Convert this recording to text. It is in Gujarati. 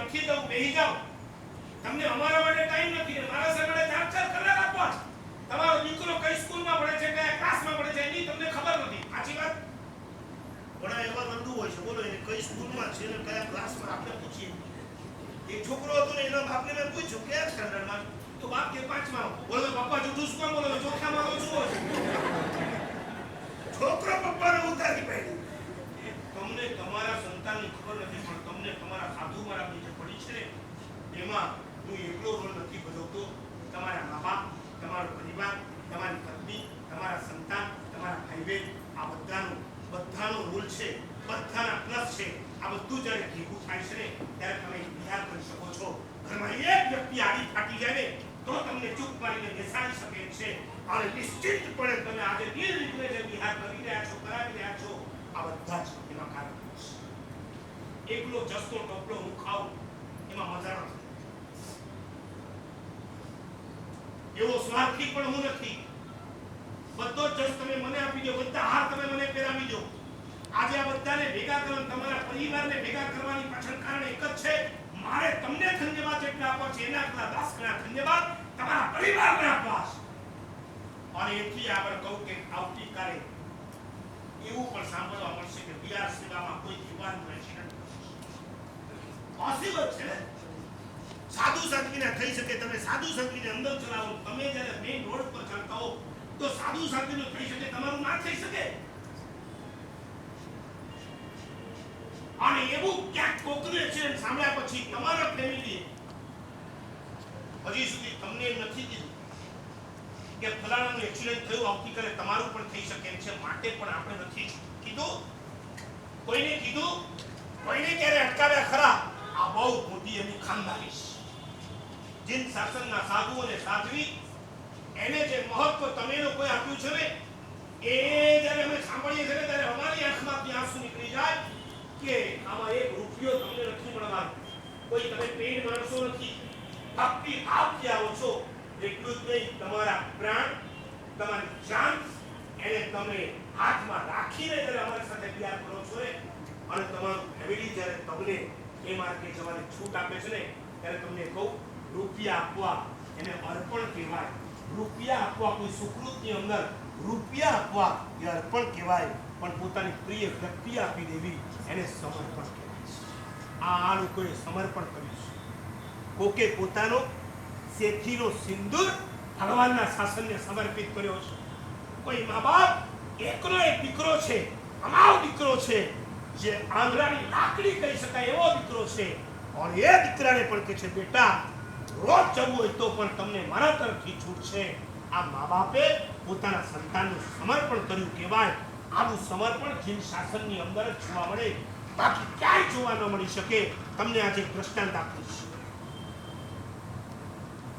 નથી દઉં, બેહી જાઓ. તમને અમારા માટે ટાઈમ નથી ને મારા સગડે 4-4 કલાક આપો છો. તમારો દીકરો કઈ સ્કૂલમાં ભણે છે, કયા ક્લાસમાં ભણે છે એની તમને ખબર નથી. સાચી વાત? ઘણા એવા બંધુ હોય છે, બોલો એને કઈ સ્કૂલમાં છે ને કયા ક્લાસમાં આપણે પૂછીએ. એક છોકરો હતો ને એના બાપને મેં પૂછ્યું કયા સ્ટાન્ડર્ડમાં, તો બાપ કે 5માં. બોલો પપ્પા જુઠું શું કામ બોલો? ચોથામાં તો શું હોય? છોકરો પપ્પાને ઉતારી પાડી. તમને તમારા સંતાનની ખબર નથી, પણ તમને તમારા સાધુ મહારાજની જે પડી છે ને એમાં હું એકલો રોલ નથી ભજવતો. તમારા મા બાપ, તમારો પરિવાર, તમારી પત્ની, તમારા સંતાન, તમારા ભાઈ બહેન, આ બધાનો રોલ છે, બધાના પ્લસ છે. આ બધું જ્યારે ભેગું થાય છે ને ત્યારે તમે વિચાર કરી શકો છો. ઘરમાં એક વ્યક્તિ આડી ફાટી જાય ને તો તમને ચૂપ મારીને બેસાડી શકે છે. અને નિશ્ચિતપણે તમે આજે નિર્વિઘ્ને જે વિહાર કરી રહ્યા છો, કરાવી રહ્યા છો, આ બધા જ એમાં કારણ છે. એકલો જસ્તો ટોપલો હું ખાઉં એમાં મજા નથી. એવો સ્વાર્થી પણ હું નથી. બધો જ જસ તમે મને આપી દો, બધા હાર તમે મને પહેરાવી દો. આજે આ બધાને ભેગા કરો, તમારા પરિવારને ભેગા કરવાની પાછળ કારણ એક જ છે. મારે તમને ધન્યવાદ જેટલા આપવા છે એના કરતા 10 ગણા ધન્યવાદ તમારા પરિવારને આપવા છે. અને એથી આગળ કહું કે આવતીકાલે એવું પણ સાંભળવા મળશે કે બિહાર સેવામાં કોઈ યુવાનનું એક્સિડન્ટ પોસિબલ છે. સાધુ સંતના થઈ શકે. તમે સાધુ સંતને અંદર ચલાવો. તમે જ્યારે મેઇન રોડ પર ચાલતા હો તો સાધુ સંતનું થઈ શકે, તમારું ના થઈ શકે. અને એવું ક્યાંક કોકનું એક્સિડન્ટ સાંભળ્યા પછી તમારા ફેમિલી હજી સુધી તમને એમ નથી કીધું કે ફલાણાનું એક્સિડન્ટ થયું, આવતીકાલે તમારું પણ થઈ શકે એમ છે, માટે પણ આપણે નથી કીધું. કોઈને કીધું? કોઈને ક્યારે અટકાવ્યા ખરા? આ બહુ મોટી એની ખાનદારી છે. જીન શાસનના સાધુ અને સાધ્વી એને જે મહત્વ તમે લોકોએ આપ્યું છે ને એ જ્યારે અમે સાંભળીએ છીએ ત્યારે અમારી આંખમાંથી આંસુ નીકળી જાય કે આમાં એક રૂપિયો તમને નથી મળવાનો. કોઈ તમે પેડ માણસો નથી, ભક્તિ ભાવથી આવો છો. એટલું જ નહીં, તમારા પ્રાણ, તમારી જાન એને તમે હાથમાં રાખીને જ્યારે અમારી સાથે પ્યાર કરો છો ને, અને તમારું ફેમિલી જ્યારે તમને એ માર્ગે જવાની છૂટ આપે છે ને ત્યારે તમને કહું, રૂપિયા આપવા એને અર્પણ કહેવાય. રૂપિયા આપવા કોઈ સુકૃતની અંદર રૂપિયા આપવા એ અર્પણ કહેવાય, પણ પોતાની પ્રિય વ્યક્તિ આપી દેવી એને સમર્પણ કહેવાય. આ લોકોએ સમર્પણ કર્યું છે. કોકે પોતાનો શેઠીનો સિંદૂર ભગવાનના શાસનને સમર્પિત કર્યો છે. કોઈ મા બાપ એકનો એક દીકરો છે, અમારો દીકરો છે, જે આંગળાની લાકડી કહી શકાય એવો દીકરો છે, અને એ દીકરાને પણ કહે છે બેટા રોજ જવું હોય તો પણ તમને મારા તરફથી છૂટ છે. આ મા બાપે પોતાના સંતાનનું સમર્પણ કર્યું કહેવાય. આનું સમર્પણ જીન શાસનની અંદર જ જોવા મળે, બાકી ક્યાંય જોવા ન મળી શકે. તમને આજે દ્રષ્ટાંત આપીશ.